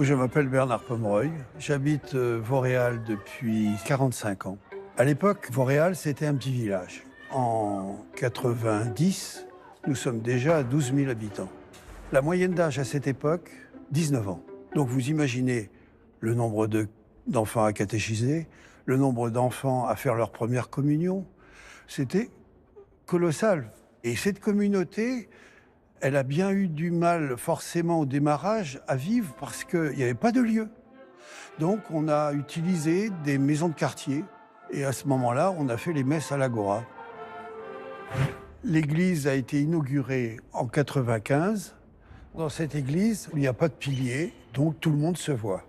Je m'appelle Bernard Pomeroy, j'habite Vauréal depuis 45 ans. À l'époque, Vauréal, c'était un petit village. En 90, nous sommes déjà à 12 000 habitants. La moyenne d'âge à cette époque, 19 ans. Donc vous imaginez le nombre d'enfants à catéchiser, le nombre d'enfants à faire leur première communion. C'était colossal. Et cette communauté, elle a bien eu du mal, forcément, au démarrage, à vivre parce qu'il n'y avait pas de lieu. Donc, on a utilisé des maisons de quartier. Et à ce moment-là, on a fait les messes à l'Agora. L'église a été inaugurée en 95. Dans cette église, il n'y a pas de pilier, donc tout le monde se voit.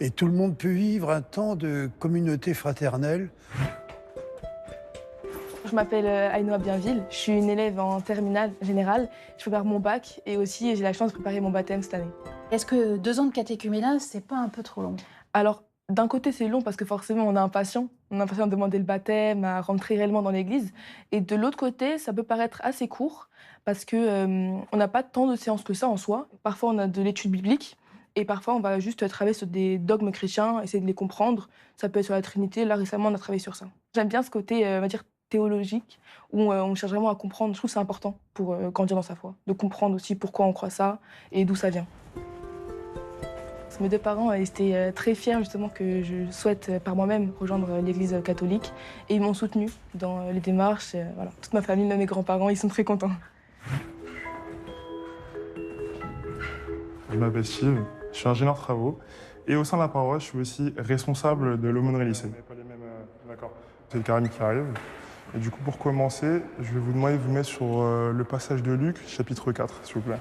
Et tout le monde peut vivre un temps de communauté fraternelle. Je m'appelle Aïnoa Bienville, je suis une élève en terminale générale. Je prépare mon bac et aussi j'ai la chance de préparer mon baptême cette année. Est-ce que 2 ans de catéchuménat, c'est pas un peu trop long? Alors, d'un côté, c'est long parce que forcément, on est impatient. On est impatient de demander le baptême, à rentrer réellement dans l'église. Et de l'autre côté, ça peut paraître assez court parce qu'on n'a pas tant de séances que ça en soi. Parfois, on a de l'étude biblique et parfois, on va juste travailler sur des dogmes chrétiens, essayer de les comprendre. Ça peut être sur la Trinité. Là, récemment, on a travaillé sur ça. J'aime bien ce côté, on va dire, théologique, où on cherche vraiment à comprendre. Je trouve que c'est important pour grandir dans sa foi, de comprendre aussi pourquoi on croit ça et d'où ça vient. Mes deux parents étaient très fiers justement que je souhaite par moi-même rejoindre l'Église catholique et ils m'ont soutenue dans les démarches. Voilà. Toute ma famille, même mes grands-parents, ils sont très contents. Je m'appelle Steve, je suis ingénieur travaux et au sein de la paroisse, je suis aussi responsable de l'aumônerie lycée. D'accord. C'est le carême qui arrive. Et du coup, pour commencer, je vais vous demander de vous mettre sur le passage de Luc, chapitre 4, s'il vous plaît.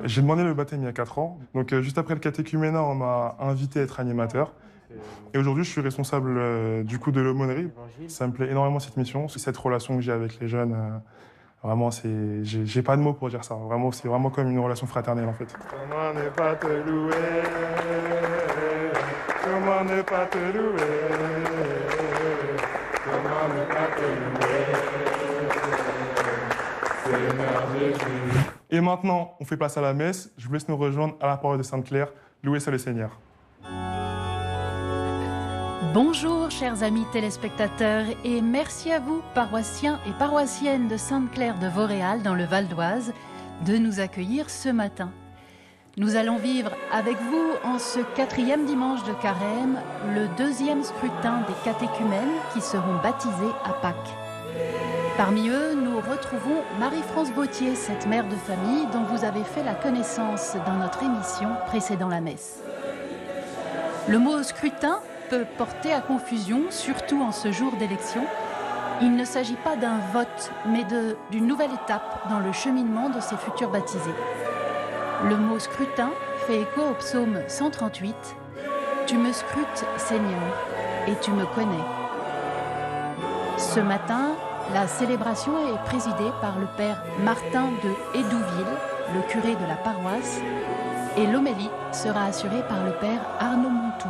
J'ai demandé le baptême il y a 4 ans. Donc, juste après le catéchuménat, on m'a invité à être animateur. Et aujourd'hui, je suis responsable du coup de l'aumônerie. Ça me plaît énormément cette mission, cette relation que j'ai avec les jeunes. Vraiment, j'ai pas de mots pour dire ça. Vraiment, c'est vraiment comme une relation fraternelle en fait. Comment ne pas te louer? Comment ne pas te louer? Comment ne pas te louer? Seigneur Jésus. Et maintenant, on fait place à la messe. Je vous laisse nous rejoindre à la parole de Sainte-Claire. Louez soit le Seigneur. Bonjour chers amis téléspectateurs et merci à vous, paroissiens et paroissiennes de Sainte-Claire de Vauréal dans le Val d'Oise, de nous accueillir ce matin. Nous allons vivre avec vous en ce 4e dimanche de Carême le 2e scrutin des catéchumènes qui seront baptisés à Pâques. Parmi eux, nous retrouvons Marie-France Bautier, cette mère de famille dont vous avez fait la connaissance dans notre émission précédant la messe. Le mot scrutin peut porter à confusion, surtout en ce jour d'élection. Il ne s'agit pas d'un vote, mais d'une nouvelle étape dans le cheminement de ces futurs baptisés. Le mot scrutin fait écho au psaume 138. « Tu me scrutes, Seigneur, et tu me connais ». Ce matin, la célébration est présidée par le père Martin de Hédouville, le curé de la paroisse, et l'homélie sera assurée par le père Arnaud Montou.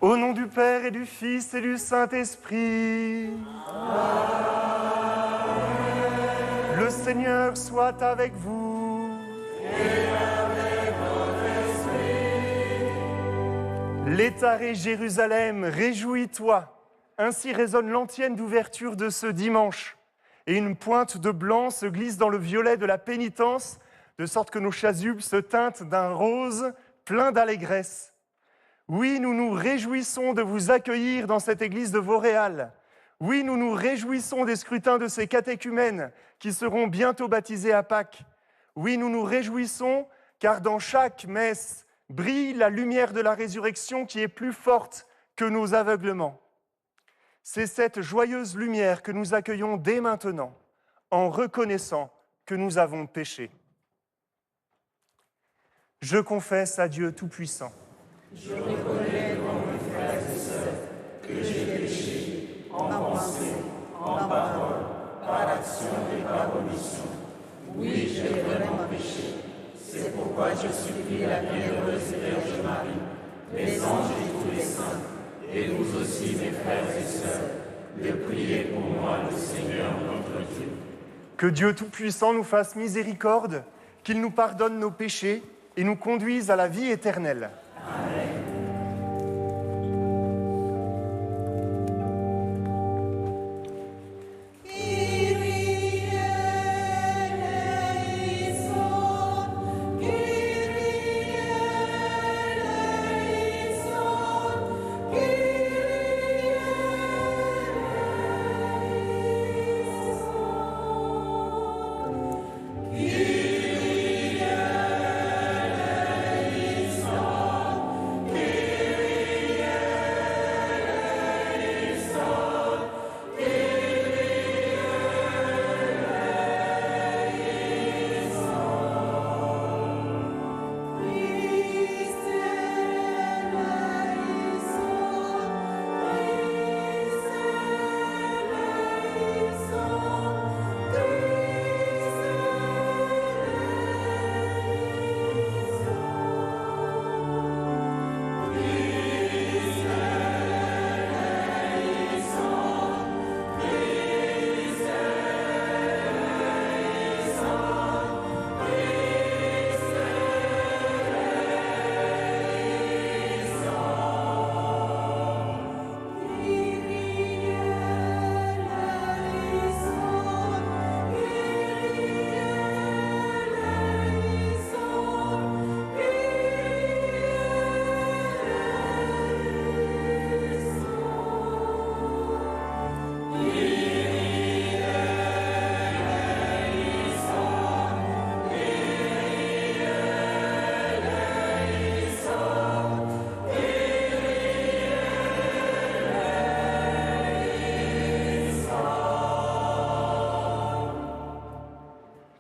Au nom du Père et du Fils et du Saint-Esprit. Le Seigneur soit avec vous. Et avec votre esprit. L'État et Jérusalem, réjouis-toi. ainsi résonne l'antienne d'ouverture de ce dimanche. Et une pointe de blanc se glisse dans le violet de la pénitence, de sorte que nos chasubles se teintent d'un rose plein d'allégresse. Oui, nous nous réjouissons de vous accueillir dans cette église de Vauréal. Oui, nous nous réjouissons des scrutins de ces catéchumènes qui seront bientôt baptisés à Pâques. Oui, nous nous réjouissons car dans chaque messe brille la lumière de la résurrection qui est plus forte que nos aveuglements. C'est cette joyeuse lumière que nous accueillons dès maintenant, en reconnaissant que nous avons péché. Je confesse à Dieu Tout-Puissant. Je reconnais devant mes frères et sœurs que j'ai péché en pensée, en parole, par action et par omission. Oui, j'ai vraiment péché. C'est pourquoi je supplie la bienheureuse Vierge Marie, les anges et tous les saints, et nous aussi, mes frères et sœurs, de prier pour moi le Seigneur notre Dieu. Que Dieu Tout-Puissant nous fasse miséricorde, qu'il nous pardonne nos péchés et nous conduise à la vie éternelle. Amen.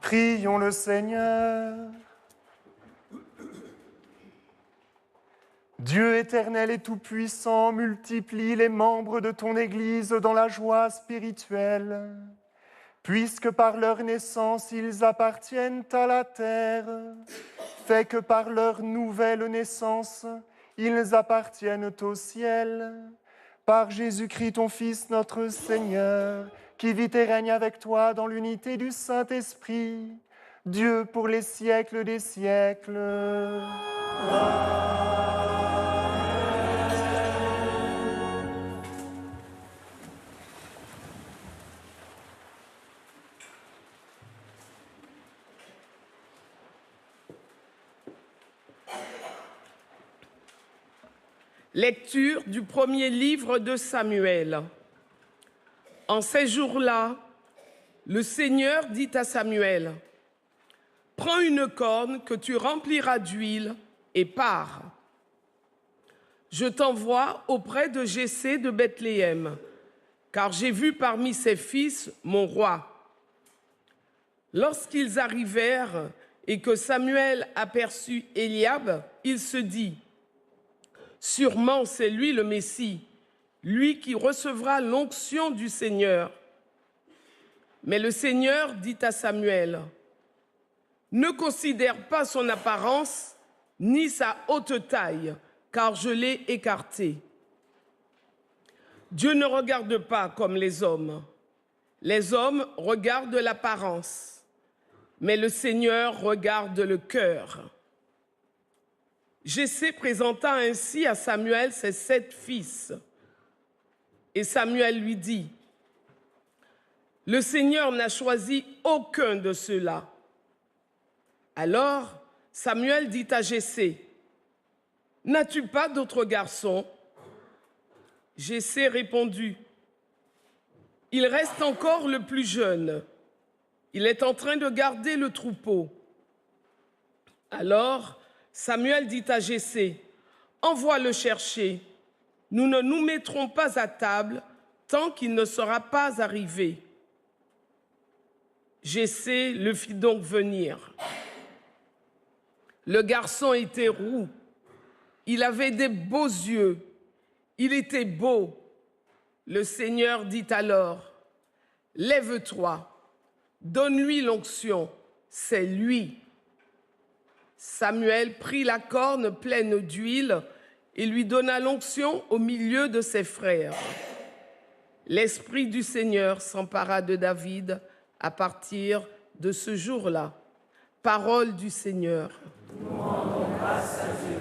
Prions le Seigneur. Dieu éternel et tout-puissant, multiplie les membres de ton Église dans la joie spirituelle, puisque par leur naissance ils appartiennent à la terre, fais que par leur nouvelle naissance ils appartiennent au ciel. Par Jésus-Christ, ton Fils, notre Seigneur, qui vit et règne avec toi dans l'unité du Saint-Esprit, Dieu pour les siècles des siècles. Amen. Lecture du premier livre de Samuel. En ces jours-là, le Seigneur dit à Samuel, « Prends une corne que tu rempliras d'huile et pars. Je t'envoie auprès de Jessé de Bethléem, car j'ai vu parmi ses fils mon roi. » Lorsqu'ils arrivèrent et que Samuel aperçut Eliab, il se dit, « Sûrement c'est lui le Messie, lui qui recevra l'onction du Seigneur. » Mais le Seigneur dit à Samuel, « Ne considère pas son apparence ni sa haute taille, car je l'ai écarté. » Dieu ne regarde pas comme les hommes. Les hommes regardent l'apparence, mais le Seigneur regarde le cœur. Jessé présenta ainsi à Samuel ses 7 fils. Et Samuel lui dit, « Le Seigneur n'a choisi aucun de ceux-là. » Alors Samuel dit à Jessé, « N'as-tu pas d'autres garçons ?» Jessé répondit, « Il reste encore le plus jeune. Il est en train de garder le troupeau. » Alors Samuel dit à Jessé, « Envoie le chercher. Nous ne nous mettrons pas à table tant qu'il ne sera pas arrivé. » Jessé le fit donc venir. Le garçon était roux. Il avait des beaux yeux. Il était beau. Le Seigneur dit alors, « Lève-toi, donne-lui l'onction, c'est lui. » Samuel prit la corne pleine d'huile et lui donna l'onction au milieu de ses frères. L'Esprit du Seigneur s'empara de David à partir de ce jour-là. Parole du Seigneur. Nous rendons grâce à Dieu.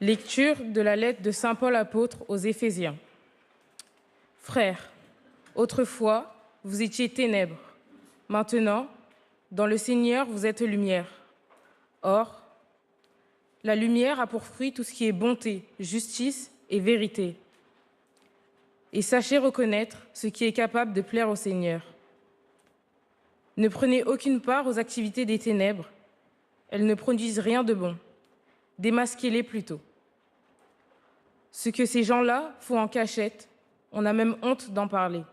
Lecture de la lettre de saint Paul apôtre aux Éphésiens. Frères, autrefois, vous étiez ténèbres. Maintenant, dans le Seigneur, vous êtes lumière. Or, la lumière a pour fruit tout ce qui est bonté, justice et vérité. Et sachez reconnaître ce qui est capable de plaire au Seigneur. Ne prenez aucune part aux activités des ténèbres. Elles ne produisent rien de bon. Démasquez-les plutôt. Ce que ces gens-là font en cachette, on a même honte d'en parler.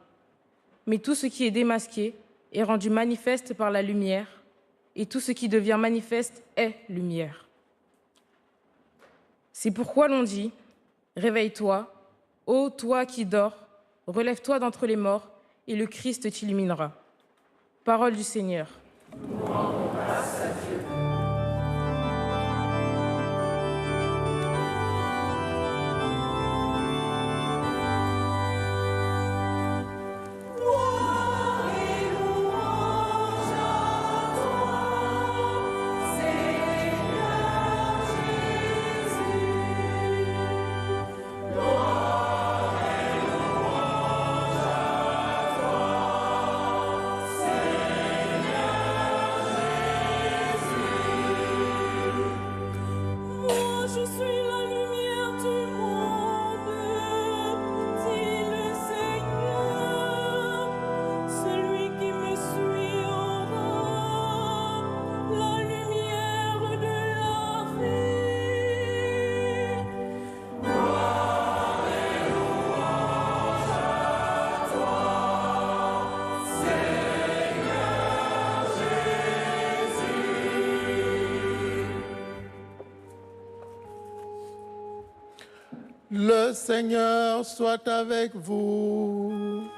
Mais tout ce qui est démasqué est rendu manifeste par la lumière, et tout ce qui devient manifeste est lumière. C'est pourquoi l'on dit « Réveille-toi, ô toi qui dors, relève-toi d'entre les morts, et le Christ t'illuminera. » Parole du Seigneur. Nous rendons grâce à Dieu. Le Seigneur soit avec vous.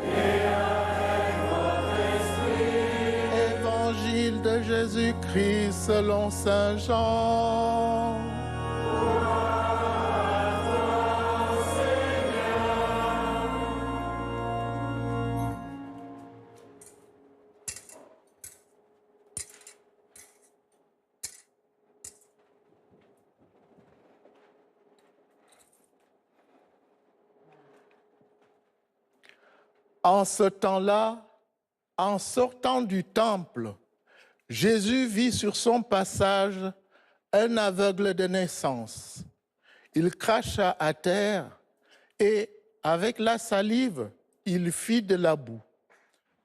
Et avec votre esprit. Évangile de Jésus-Christ selon saint Jean. En ce temps-là, en sortant du temple, Jésus vit sur son passage un aveugle de naissance. Il cracha à terre et, avec la salive, il fit de la boue.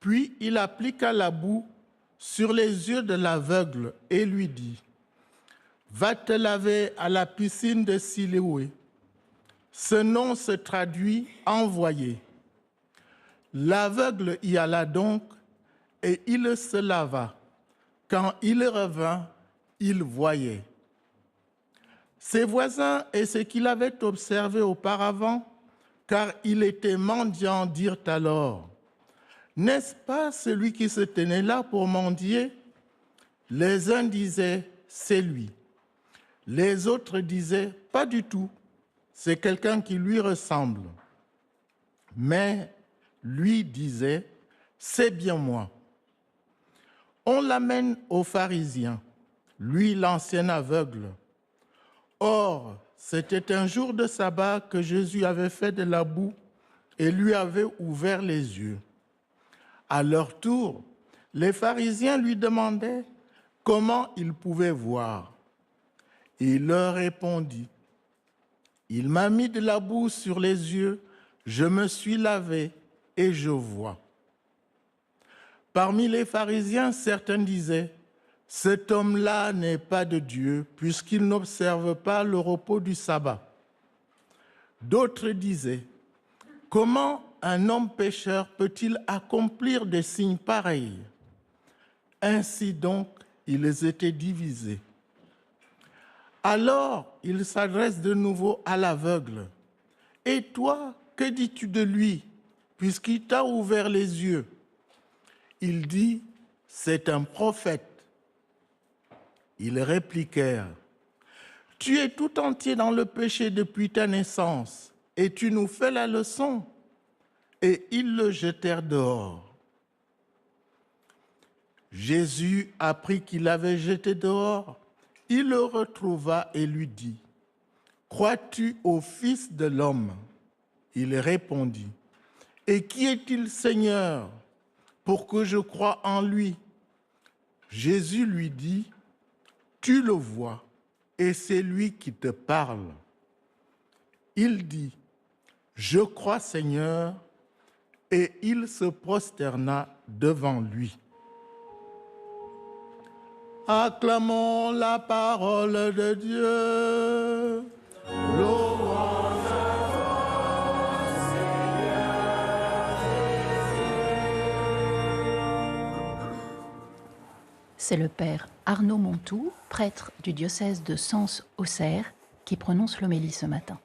Puis il appliqua la boue sur les yeux de l'aveugle et lui dit : « Va te laver à la piscine de Siloé. » Ce nom se traduit « envoyé ». L'aveugle y alla donc et il se lava. Quand il revint, il voyait. Ses voisins et ceux qu'il avait observés auparavant, car il était mendiant, dirent alors : « N'est-ce pas celui qui se tenait là pour mendier ?» Les uns disaient : « C'est lui. » Les autres disaient : « Pas du tout, c'est quelqu'un qui lui ressemble. » Mais lui disait : « C'est bien moi. » On l'amène aux pharisiens, lui l'ancien aveugle. Or, c'était un jour de sabbat que Jésus avait fait de la boue et lui avait ouvert les yeux. À leur tour, les pharisiens lui demandaient comment il pouvait voir. Il leur répondit : « Il m'a mis de la boue sur les yeux, je me suis lavé et je vois. » Parmi les pharisiens, certains disaient : « Cet homme-là n'est pas de Dieu, puisqu'il n'observe pas le repos du sabbat. » D'autres disaient : « Comment un homme pécheur peut-il accomplir des signes pareils ?» Ainsi donc, ils étaient divisés. Alors, il s'adresse de nouveau à l'aveugle. « Et toi, que dis-tu de lui, puisqu'il t'a ouvert les yeux ?» Il dit : « C'est un prophète. » Ils répliquèrent : « Tu es tout entier dans le péché depuis ta naissance, et tu nous fais la leçon. » Et ils le jetèrent dehors. Jésus apprit qu'il avait jeté dehors. Il le retrouva et lui dit : « Crois-tu au Fils de l'homme ? » Il répondit : « Et qui est-il, Seigneur, pour que je croie en lui ?» Jésus lui dit : « Tu le vois, et c'est lui qui te parle. » Il dit : « Je crois, Seigneur. » Et il se prosterna devant lui. Acclamons la parole de Dieu. Louange à toi, Seigneur. C'est le père Arnaud Montou, prêtre du diocèse de Sens-Auxerre, qui prononce l'homélie ce matin.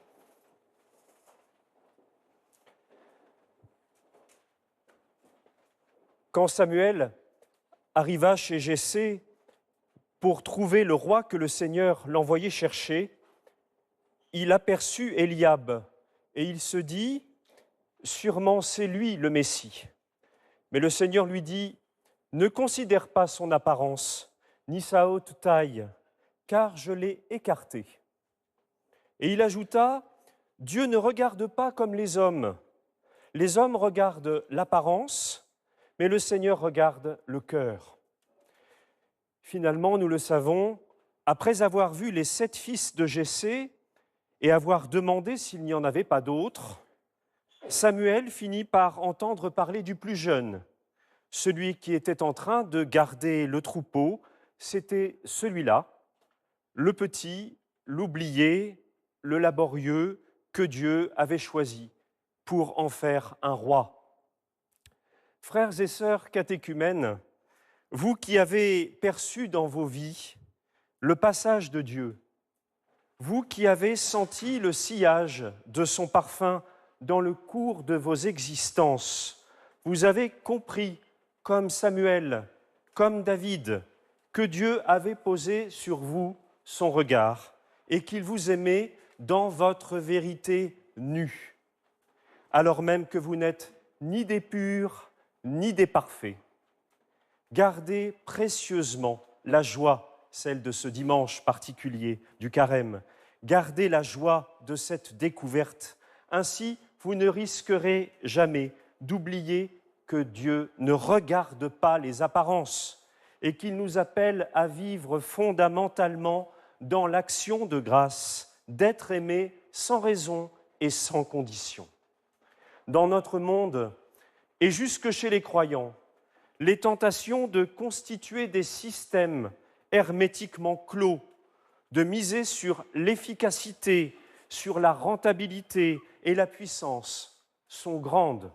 Quand Samuel arriva chez Jessé pour trouver le roi que le Seigneur l'envoyait chercher, il aperçut Eliab et il se dit : « Sûrement c'est lui le Messie. » Mais le Seigneur lui dit : « Ne considère pas son apparence, ni sa haute taille, car je l'ai écarté. » Et il ajouta : « Dieu ne regarde pas comme les hommes. Les hommes regardent l'apparence, mais le Seigneur regarde le cœur. » Finalement, nous le savons, après avoir vu les 7 fils de Jessé et avoir demandé s'il n'y en avait pas d'autres, Samuel finit par entendre parler du plus jeune. Celui qui était en train de garder le troupeau, c'était celui-là, le petit, l'oublié, le laborieux que Dieu avait choisi pour en faire un roi. Frères et sœurs catéchumènes, vous qui avez perçu dans vos vies le passage de Dieu, vous qui avez senti le sillage de son parfum dans le cours de vos existences, vous avez compris, comme Samuel, comme David, que Dieu avait posé sur vous son regard et qu'il vous aimait dans votre vérité nue, alors même que vous n'êtes ni des purs ni des parfaits. Gardez précieusement la joie, celle de ce dimanche particulier du carême. Gardez la joie de cette découverte. Ainsi, vous ne risquerez jamais d'oublier que Dieu ne regarde pas les apparences et qu'il nous appelle à vivre fondamentalement dans l'action de grâce, d'être aimé sans raison et sans condition. Dans notre monde, et jusque chez les croyants, les tentations de constituer des systèmes hermétiquement clos, de miser sur l'efficacité, sur la rentabilité et la puissance sont grandes.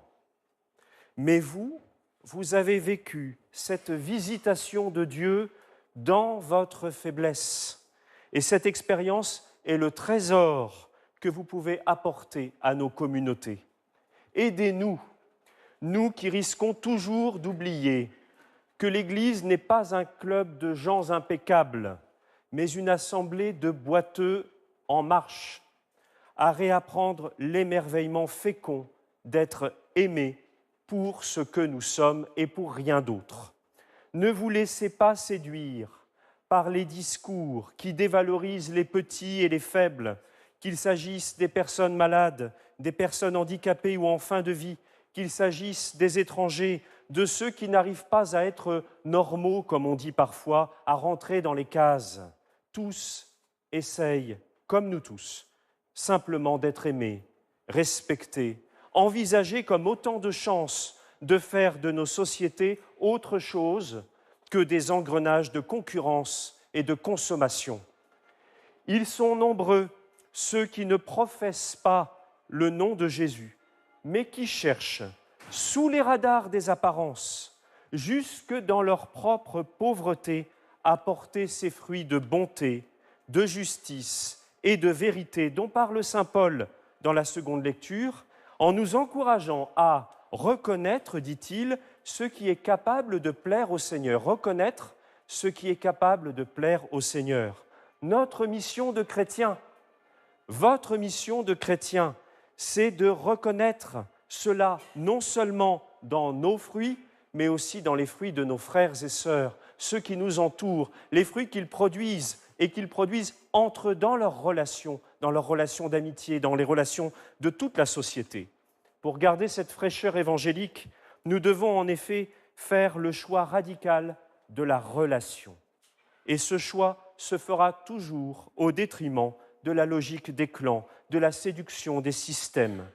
Mais vous avez vécu cette visitation de Dieu dans votre faiblesse. Et cette expérience est le trésor que vous pouvez apporter à nos communautés. Aidez-nous, nous qui risquons toujours d'oublier que l'Église n'est pas un club de gens impeccables, mais une assemblée de boiteux en marche, à réapprendre l'émerveillement fécond d'être aimés pour ce que nous sommes et pour rien d'autre. Ne vous laissez pas séduire par les discours qui dévalorisent les petits et les faibles, qu'il s'agisse des personnes malades, des personnes handicapées ou en fin de vie, qu'il s'agisse des étrangers, de ceux qui n'arrivent pas à être normaux, comme on dit parfois, à rentrer dans les cases. Tous essayent, comme nous tous, simplement d'être aimés, respectés, envisagés comme autant de chances de faire de nos sociétés autre chose que des engrenages de concurrence et de consommation. Ils sont nombreux, ceux qui ne professent pas le nom de Jésus, mais qui cherchent, sous les radars des apparences, jusque dans leur propre pauvreté, à porter ces fruits de bonté, de justice et de vérité dont parle saint Paul dans la seconde lecture, en nous encourageant à reconnaître, dit-il, ce qui est capable de plaire au Seigneur. Reconnaître ce qui est capable de plaire au Seigneur. Notre mission de chrétien, votre mission de chrétien, c'est de reconnaître cela non seulement dans nos fruits, mais aussi dans les fruits de nos frères et sœurs, ceux qui nous entourent, les fruits qu'ils produisent et qu'ils produisent entre eux dans leurs relations d'amitié, dans les relations de toute la société. Pour garder cette fraîcheur évangélique, nous devons en effet faire le choix radical de la relation. Et ce choix se fera toujours au détriment de la logique des clans, de la séduction des systèmes.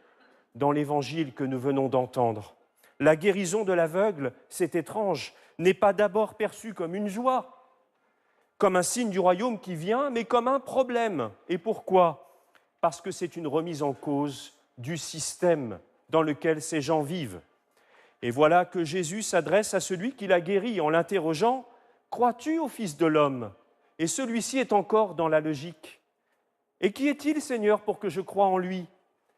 Dans l'évangile que nous venons d'entendre, la guérison de l'aveugle, c'est étrange, n'est pas d'abord perçue comme une joie, comme un signe du royaume qui vient, mais comme un problème. Et pourquoi ? Parce que c'est une remise en cause du système dans lequel ces gens vivent. Et voilà que Jésus s'adresse à celui qui l'a guéri en l'interrogeant « Crois-tu au Fils de l'homme » Et celui-ci est encore dans la logique. « Et qui est-il, Seigneur, pour que je croie en lui ?»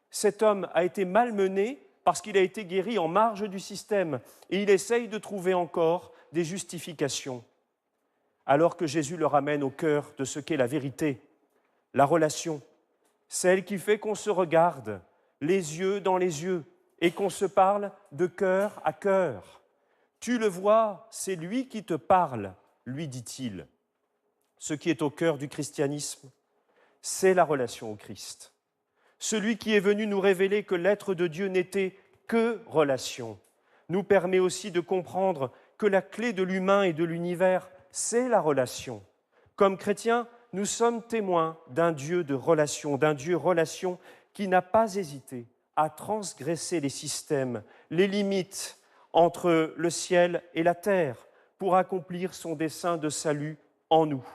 Cet homme a été malmené parce qu'il a été guéri en marge du système et il essaye de trouver encore des justifications. Alors que Jésus le ramène au cœur de ce qu'est la vérité, la relation, celle qui fait qu'on se regarde les yeux dans les yeux et qu'on se parle de cœur à cœur. Tu le vois, c'est lui qui te parle, lui dit-il. Ce qui est au cœur du christianisme, c'est la relation au Christ. Celui qui est venu nous révéler que l'être de Dieu n'était que relation, nous permet aussi de comprendre que la clé de l'humain et de l'univers, c'est la relation. Comme chrétiens, nous sommes témoins d'un Dieu de relation, d'un Dieu relation qui n'a pas hésité à transgresser les systèmes, les limites entre le ciel et la terre pour accomplir son dessein de salut en nous.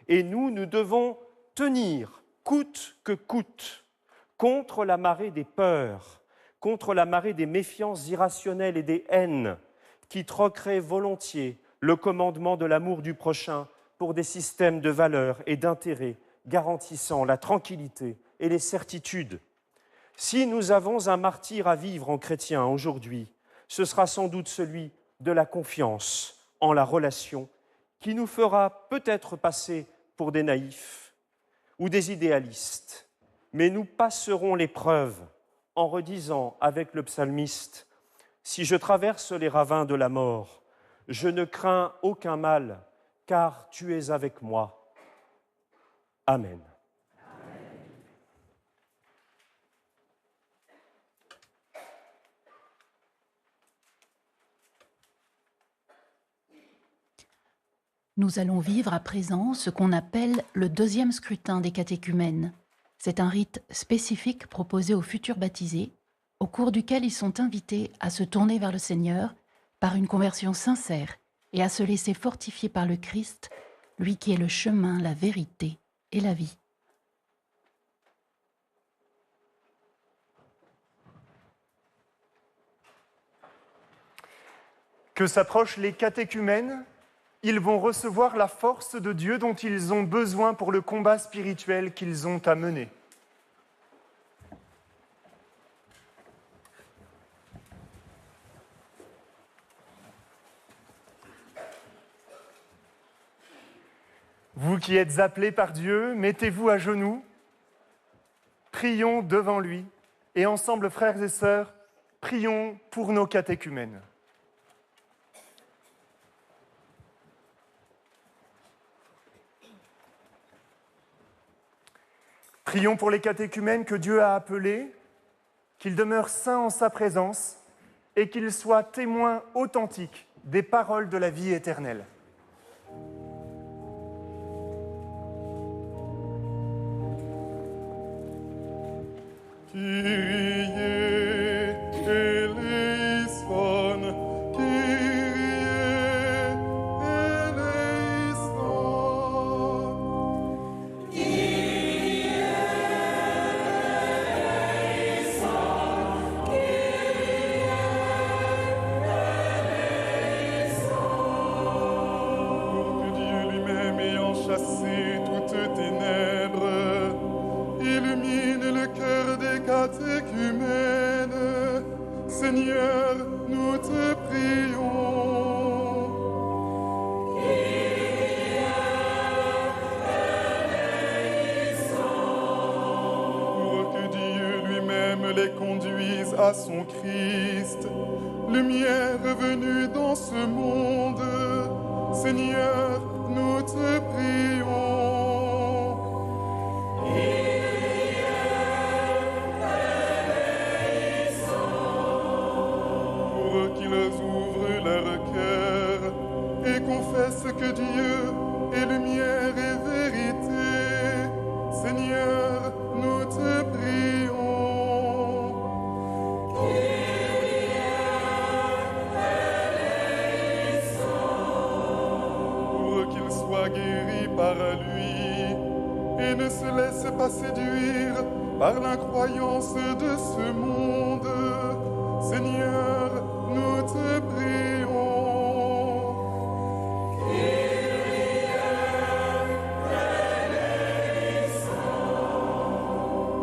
Et nous devons tenir, coûte que coûte, contre la marée des peurs, contre la marée des méfiances irrationnelles et des haines qui troqueraient volontiers le commandement de l'amour du prochain pour des systèmes de valeurs et d'intérêts garantissant la tranquillité et les certitudes. Si nous avons un martyr à vivre en chrétien aujourd'hui, ce sera sans doute celui de la confiance en la relation qui nous fera peut-être passer pour des naïfs ou des idéalistes, mais nous passerons l'épreuve en redisant avec le psalmiste « Si je traverse les ravins de la mort, je ne crains aucun mal, car tu es avec moi. Amen. » Nous allons vivre à présent ce qu'on appelle le deuxième scrutin des catéchumènes. C'est un rite spécifique proposé aux futurs baptisés, au cours duquel ils sont invités à se tourner vers le Seigneur par une conversion sincère et à se laisser fortifier par le Christ, lui qui est le chemin, la vérité et la vie. Que s'approchent les catéchumènes, ils vont recevoir la force de Dieu dont ils ont besoin pour le combat spirituel qu'ils ont à mener. Vous qui êtes appelés par Dieu, mettez-vous à genoux, prions devant lui, et ensemble, frères et sœurs, prions pour nos catéchumènes. Prions pour les catéchumènes que Dieu a appelés, qu'ils demeurent saints en sa présence et qu'ils soient témoins authentiques des paroles de la vie éternelle. Kyrie eleison, Kyrie eleison. Pour que Dieu lui-même, ayant chassé toutes ténèbres, illumine le cœur des catéchumènes. Seigneur, nous te prions. Pour que Dieu lui-même les conduise à son Christ, lumière venue dans ce monde. Seigneur, nous te prions. Pour qu'ils ouvrent leur cœur et confessent que Dieu est lumière et vérité. Seigneur, nous te prions. Pour qu'ils soient guéris par lui et ne se laissent pas séduire par l'incroyance de ce monde. Seigneur, nous te prions.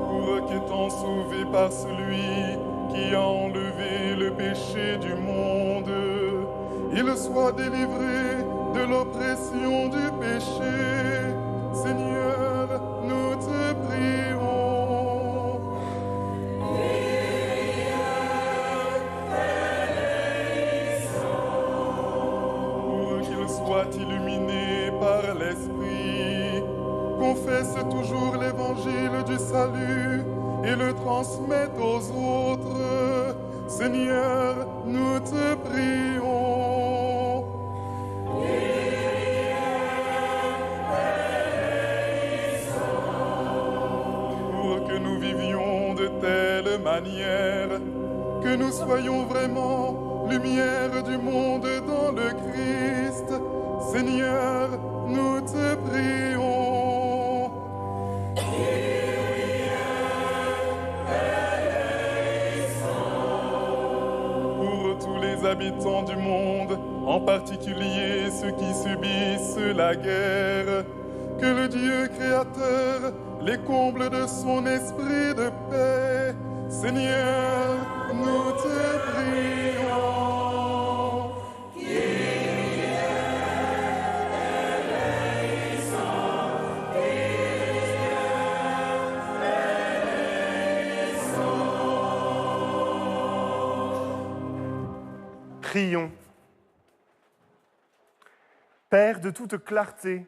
Pour qu'étant sauvés par celui qui a enlevé le péché du monde, ils soient délivrés de l'oppression du péché. Seigneur, nous te prions. Soient illuminés par l'Esprit, confessent toujours l'évangile du salut et le transmettent aux autres. Seigneur, nous te prions. Pour que nous vivions de telle manière que nous soyons vraiment lumière du monde dans le Christ. Seigneur, nous te prions. Pour tous les habitants du monde, en particulier ceux qui subissent la guerre, que le Dieu créateur les comble de son esprit de paix. Seigneur, nous te prions. Prions. Père de toute clarté,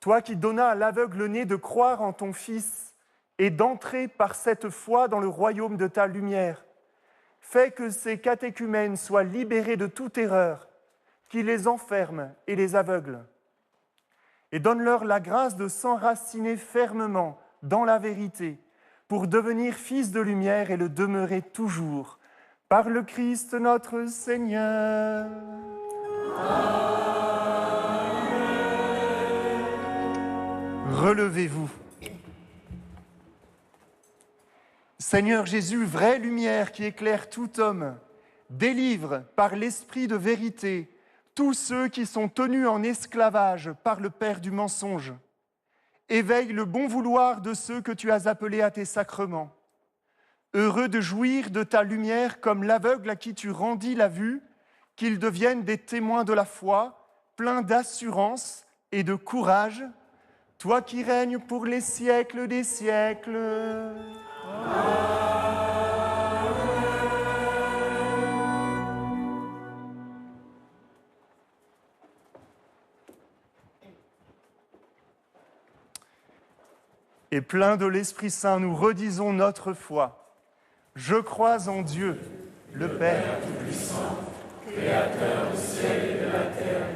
toi qui donnas à l'aveugle-né de croire en ton Fils et d'entrer par cette foi dans le royaume de ta lumière, fais que ces catéchumènes soient libérés de toute erreur qui les enferme et les aveugle. Et donne-leur la grâce de s'enraciner fermement dans la vérité pour devenir fils de lumière et le demeurer toujours. Par le Christ notre Seigneur. Relevez-vous. Seigneur Jésus, vraie lumière qui éclaire tout homme, délivre par l'esprit de vérité tous ceux qui sont tenus en esclavage par le père du mensonge. Éveille le bon vouloir de ceux que tu as appelés à tes sacrements. Heureux de jouir de ta lumière comme l'aveugle à qui tu rendis la vue, qu'ils deviennent des témoins de la foi, pleins d'assurance et de courage, toi qui règnes pour les siècles des siècles. Et pleins de l'Esprit Saint, nous redisons notre foi. Je crois en Dieu, le Père Tout-Puissant, Créateur du ciel et de la terre,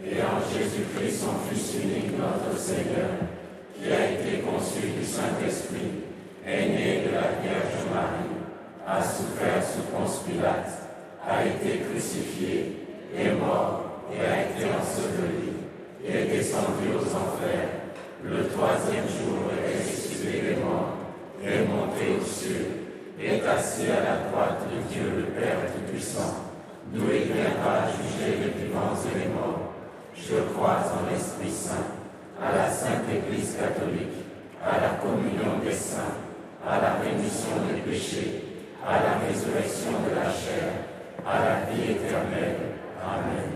et en Jésus-Christ, son Fils unique, notre Seigneur, qui a été conçu du Saint-Esprit, est né de la Vierge Marie, a souffert sous Ponce Pilate, a été crucifié, est mort et a été enseveli, est descendu aux enfers. Le troisième jour est ressuscité des morts, est monté aux cieux, est assis à la droite de Dieu le Père Tout-Puissant, d'où il viendra juger les vivants et les morts. Je crois en l'Esprit Saint, à la Sainte Église catholique, à la communion des saints, à la rémission des péchés, à la résurrection de la chair, à la vie éternelle. Amen.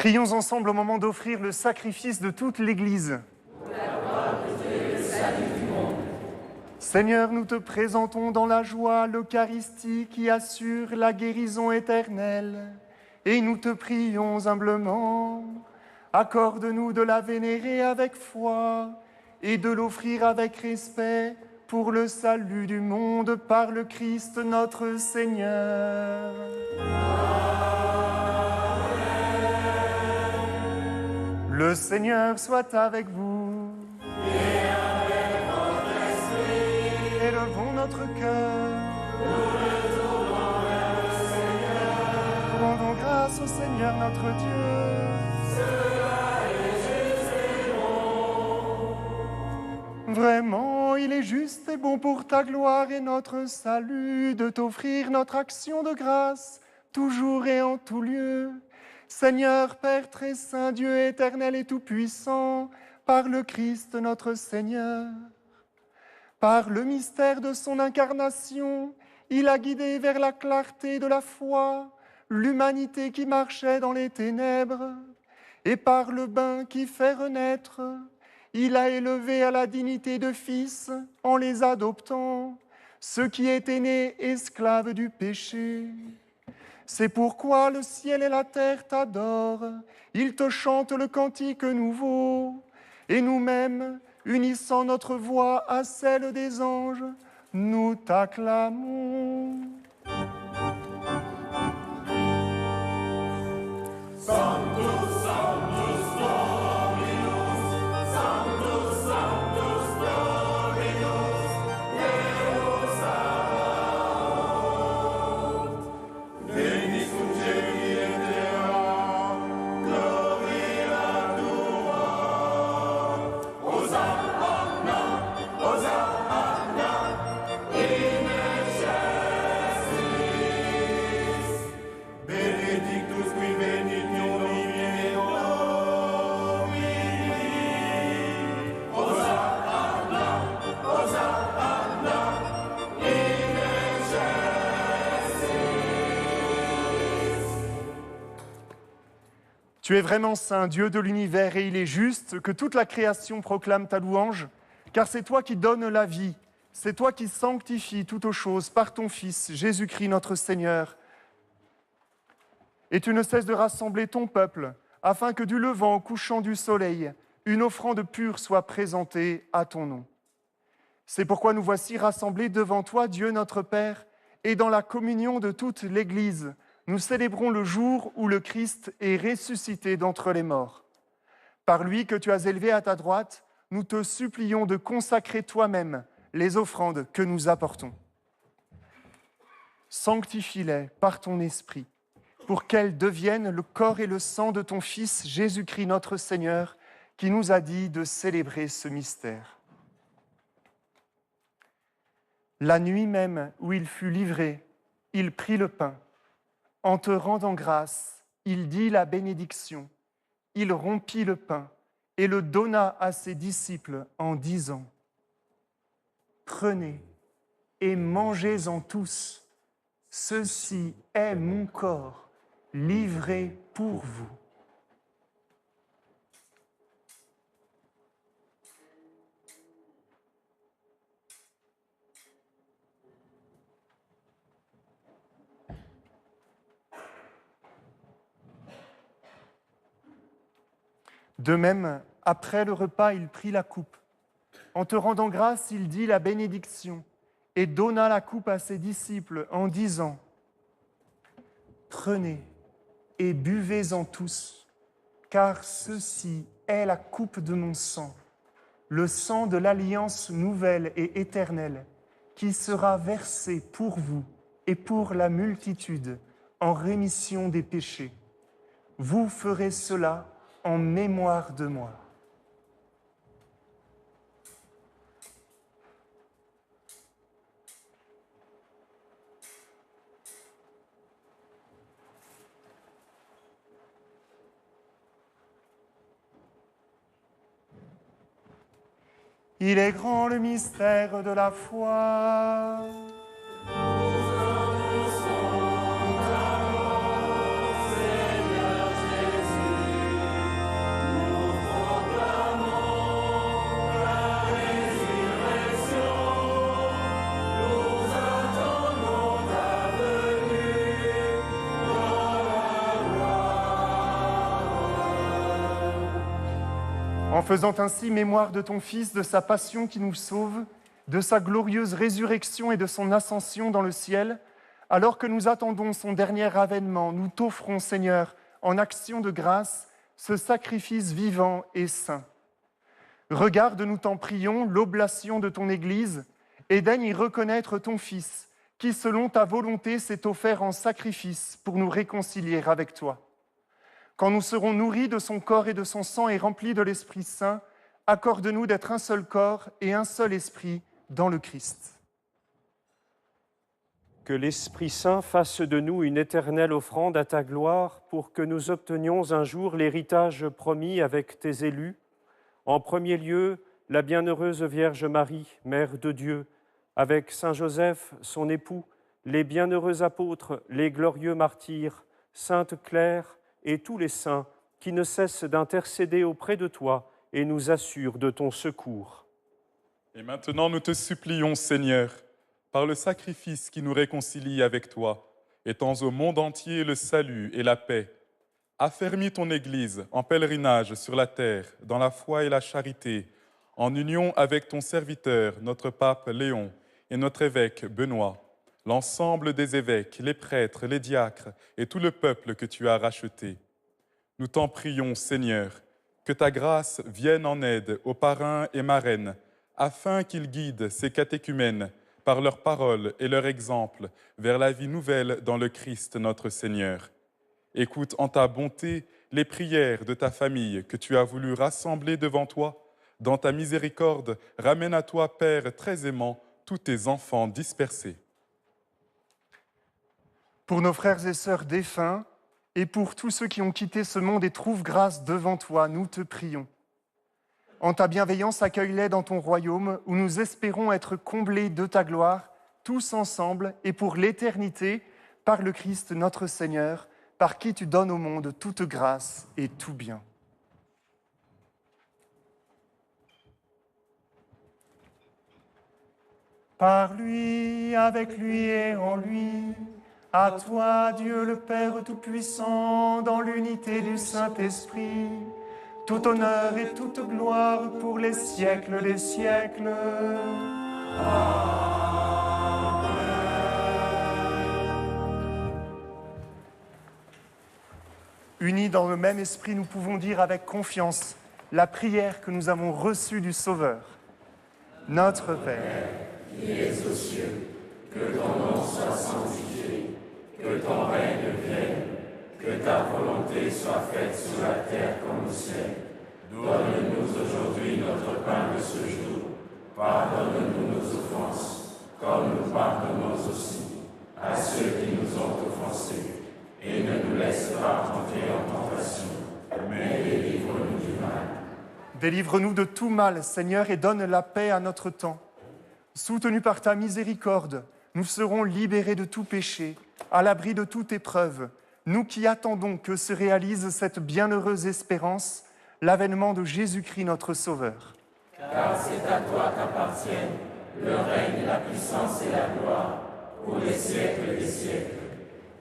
Prions ensemble au moment d'offrir le sacrifice de toute l'Église. Seigneur, nous te présentons dans la joie l'Eucharistie qui assure la guérison éternelle. Et nous te prions humblement, accorde-nous de la vénérer avec foi et de l'offrir avec respect pour le salut du monde par le Christ notre Seigneur. Le Seigneur soit avec vous. Et avec votre esprit. Élevons notre cœur. Nous le tournons vers le Seigneur. Rendons grâce au Seigneur notre Dieu. Cela est juste et bon. Vraiment, il est juste et bon pour ta gloire et notre salut de t'offrir notre action de grâce, toujours et en tout lieu. Seigneur, Père très saint, Dieu éternel et tout-puissant, par le Christ notre Seigneur. Par le mystère de son incarnation, il a guidé vers la clarté de la foi l'humanité qui marchait dans les ténèbres. Et par le bain qui fait renaître, il a élevé à la dignité de fils en les adoptant, ceux qui étaient nés esclaves du péché. C'est pourquoi le ciel et la terre t'adorent, ils te chantent le cantique nouveau, et nous-mêmes, unissant notre voix à celle des anges, nous t'acclamons. Sanctus, Sanctus, Dominus, Sanctus, Sanctus, Dominus, Deus Sabaoth. Veni succedi in Deo, gloria tua. Hosanna, Hosanna, in excelsis. Benedictus qui venit nomine Domini. Hosanna, Hosanna, in excelsis. Tu es vraiment saint, Dieu de l'univers, et il est juste que toute la création proclame ta louange, car c'est toi qui donnes la vie, c'est toi qui sanctifies toutes choses par ton Fils, Jésus-Christ notre Seigneur. Et tu ne cesses de rassembler ton peuple, afin que du levant au couchant du soleil, une offrande pure soit présentée à ton nom. C'est pourquoi nous voici rassemblés devant toi, Dieu notre Père, et dans la communion de toute l'Église, nous célébrons le jour où le Christ est ressuscité d'entre les morts. Par lui que tu as élevé à ta droite, nous te supplions de consacrer toi-même les offrandes que nous apportons. Sanctifie-les par ton esprit, pour qu'elles deviennent le corps et le sang de ton Fils Jésus-Christ notre Seigneur, qui nous a dit de célébrer ce mystère. La nuit même où il fut livré, il prit le pain. En te rendant grâce, il dit la bénédiction. Il rompit le pain et le donna à ses disciples en disant : « Prenez et mangez-en tous. Ceci est mon corps, livré pour vous. » De même, après le repas, il prit la coupe. En te rendant grâce, il dit la bénédiction et donna la coupe à ses disciples en disant : « Prenez et buvez-en tous, car ceci est la coupe de mon sang, le sang de l'alliance nouvelle et éternelle, qui sera versé pour vous et pour la multitude en rémission des péchés. Vous ferez cela en mémoire de moi. » Il est grand le mystère de la foi. faisant ainsi mémoire de ton Fils, de sa passion qui nous sauve, de sa glorieuse résurrection et de son ascension dans le ciel, alors que nous attendons son dernier avènement, nous t'offrons, Seigneur, en action de grâce, ce sacrifice vivant et saint. Regarde, nous t'en prions, l'oblation de ton Église, et daigne y reconnaître ton Fils, qui, selon ta volonté, s'est offert en sacrifice pour nous réconcilier avec toi. Quand nous serons nourris de son corps et de son sang et remplis de l'Esprit Saint, accorde-nous d'être un seul corps et un seul esprit dans le Christ. Que l'Esprit Saint fasse de nous une éternelle offrande à ta gloire pour que nous obtenions un jour l'héritage promis avec tes élus. En premier lieu, la bienheureuse Vierge Marie, Mère de Dieu, avec Saint Joseph, son époux, les bienheureux apôtres, les glorieux martyrs, Sainte Claire et tous les saints qui ne cessent d'intercéder auprès de toi et nous assurent de ton secours. Et maintenant, nous te supplions, Seigneur, par le sacrifice qui nous réconcilie avec toi, étends au monde entier le salut et la paix. Affermis ton Église en pèlerinage sur la terre, dans la foi et la charité, en union avec ton serviteur, notre pape Léon, et notre évêque Benoît, l'ensemble des évêques, les prêtres, les diacres et tout le peuple que tu as racheté. Nous t'en prions, Seigneur, que ta grâce vienne en aide aux parrains et marraines, afin qu'ils guident ces catéchumènes par leurs paroles et leur exemple vers la vie nouvelle dans le Christ notre Seigneur. Écoute en ta bonté les prières de ta famille que tu as voulu rassembler devant toi. Dans ta miséricorde, ramène à toi, Père très aimant, tous tes enfants dispersés. Pour nos frères et sœurs défunts, et pour tous ceux qui ont quitté ce monde et trouvent grâce devant toi, nous te prions. En ta bienveillance, accueille-les dans ton royaume, où nous espérons être comblés de ta gloire, tous ensemble et pour l'éternité, par le Christ notre Seigneur, par qui tu donnes au monde toute grâce et tout bien. Par lui, avec lui et en lui, à toi, Dieu le Père Tout-Puissant, dans l'unité du Saint-Esprit, tout honneur et toute gloire pour les siècles des siècles. Amen. Unis dans le même esprit, nous pouvons dire avec confiance la prière que nous avons reçue du Sauveur. Notre Père, qui es aux cieux, que ton nom soit sanctifié, que ton règne vienne, que ta volonté soit faite sur la terre comme au ciel. Donne-nous aujourd'hui notre pain de ce jour. Pardonne-nous nos offenses, comme nous pardonnons aussi à ceux qui nous ont offensés. Et ne nous laisse pas entrer en tentation, mais délivre-nous du mal. Délivre-nous de tout mal, Seigneur, et donne la paix à notre temps. Soutenus par ta miséricorde, nous serons libérés de tout péché, à l'abri de toute épreuve, nous qui attendons que se réalise cette bienheureuse espérance, l'avènement de Jésus-Christ notre Sauveur. Car c'est à toi qu'appartiennent le règne, la puissance et la gloire pour les siècles des siècles.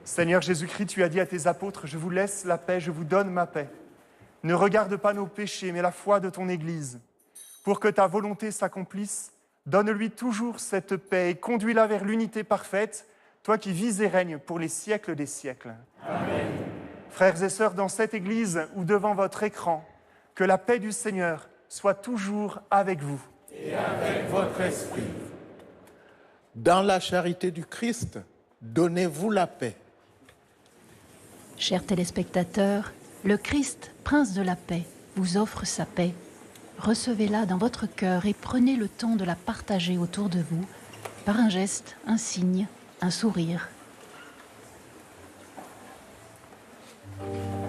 Seigneur Jésus-Christ, tu as dit à tes apôtres, « Je vous laisse la paix, je vous donne ma paix. » Ne regarde pas nos péchés, mais la foi de ton Église. Pour que ta volonté s'accomplisse, donne-lui toujours cette paix et conduis-la vers l'unité parfaite, toi qui vis et règnes pour les siècles des siècles. Amen. Frères et sœurs, dans cette Église ou devant votre écran, que la paix du Seigneur soit toujours avec vous. Et avec votre esprit. Dans la charité du Christ, donnez-vous la paix. Chers téléspectateurs, le Christ, Prince de la paix, vous offre sa paix. Recevez-la dans votre cœur et prenez le temps de la partager autour de vous par un geste, un signe, un sourire. Amen.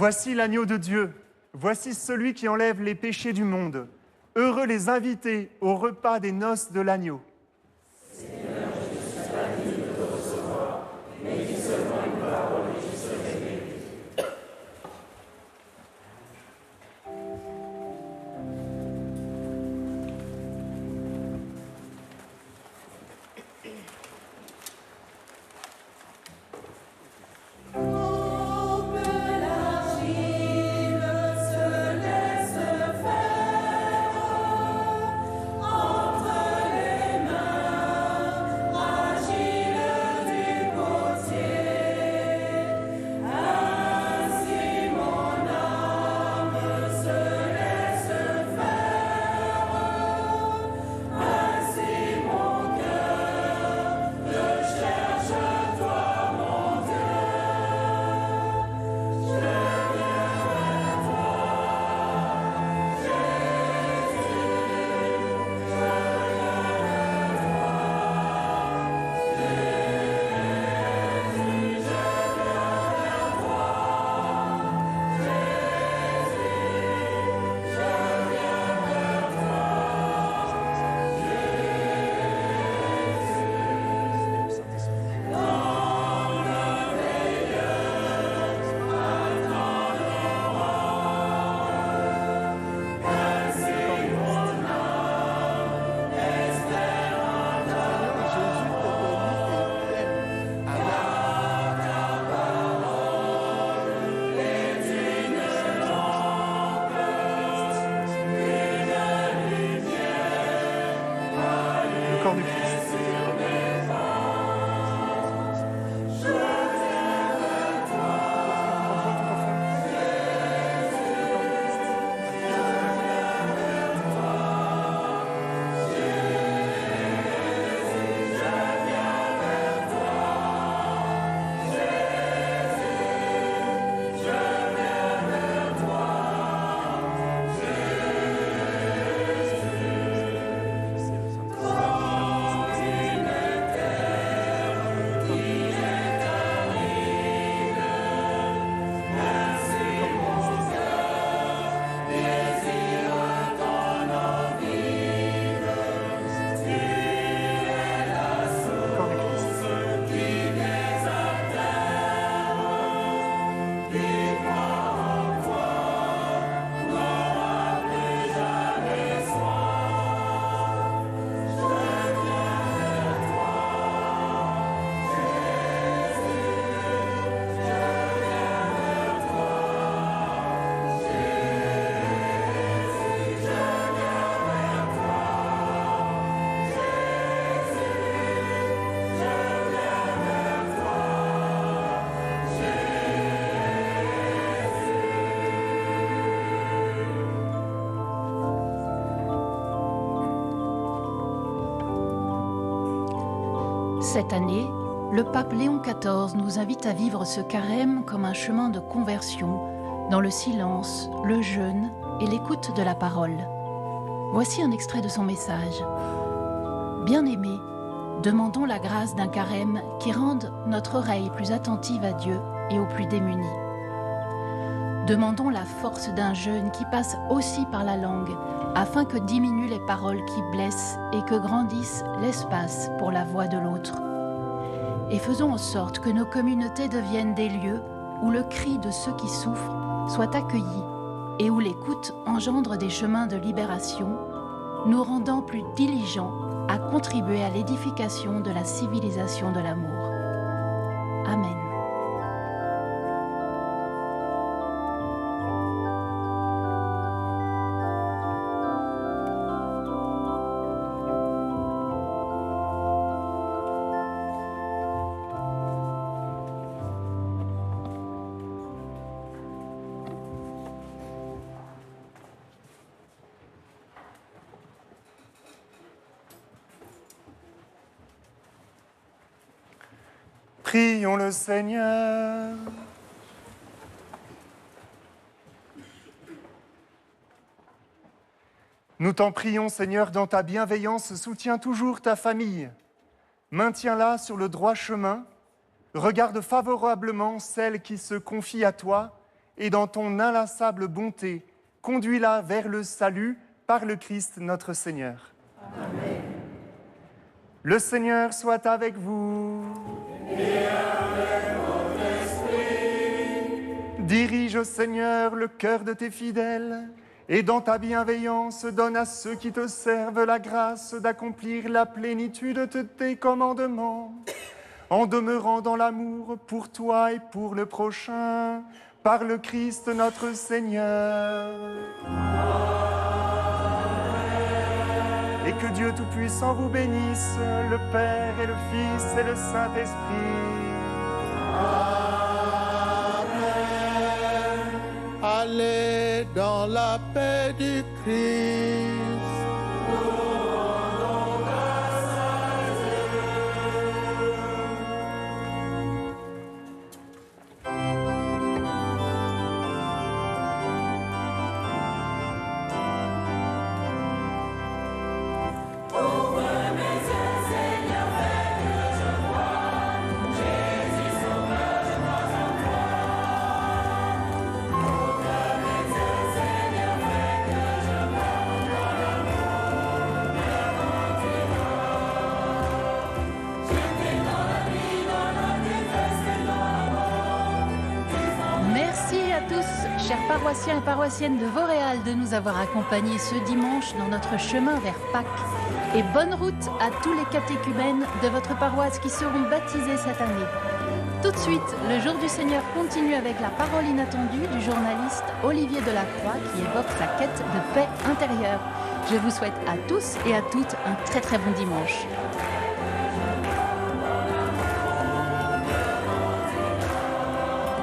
Voici l'agneau de Dieu, voici celui qui enlève les péchés du monde. Heureux les invités au repas des noces de l'agneau. Seigneur, je ne suis pas digne de te recevoir, mais dis seulement une parole et je serai guéri. Le corps du Christ. Cette année, le pape Léon XIV nous invite à vivre ce carême comme un chemin de conversion, dans le silence, le jeûne et l'écoute de la parole. Voici un extrait de son message. Bien-aimés, demandons la grâce d'un carême qui rende notre oreille plus attentive à Dieu et aux plus démunis. Demandons la force d'un jeûne qui passe aussi par la langue, afin que diminuent les paroles qui blessent et que grandisse l'espace pour la voix de l'autre. Et faisons en sorte que nos communautés deviennent des lieux où le cri de ceux qui souffrent soit accueilli et où l'écoute engendre des chemins de libération, nous rendant plus diligents à contribuer à l'édification de la civilisation de l'amour. Amen. Prions le Seigneur. Nous t'en prions, Seigneur, dans ta bienveillance, soutiens toujours ta famille. Maintiens-la sur le droit chemin. Regarde favorablement celle qui se confie à toi et dans ton inlassable bonté, conduis-la vers le salut par le Christ notre Seigneur. Amen. Le Seigneur soit avec vous. Et avec votre esprit. Dirige au Seigneur le cœur de tes fidèles, et dans ta bienveillance, donne à ceux qui te servent la grâce d'accomplir la plénitude de tes commandements, en demeurant dans l'amour pour toi et pour le prochain, par le Christ notre Seigneur. Et que Dieu Tout-Puissant vous bénisse, le Père et le Fils et le Saint-Esprit. Amen. Allez dans la paix du Christ. Chers paroissiens et paroissiennes de Vauréal, de nous avoir accompagnés ce dimanche dans notre chemin vers Pâques. Et bonne route à tous les catéchumènes de votre paroisse qui seront baptisés cette année. Tout de suite, le jour du Seigneur continue avec la parole inattendue du journaliste Olivier Delacroix qui évoque sa quête de paix intérieure. Je vous souhaite à tous et à toutes un très très bon dimanche.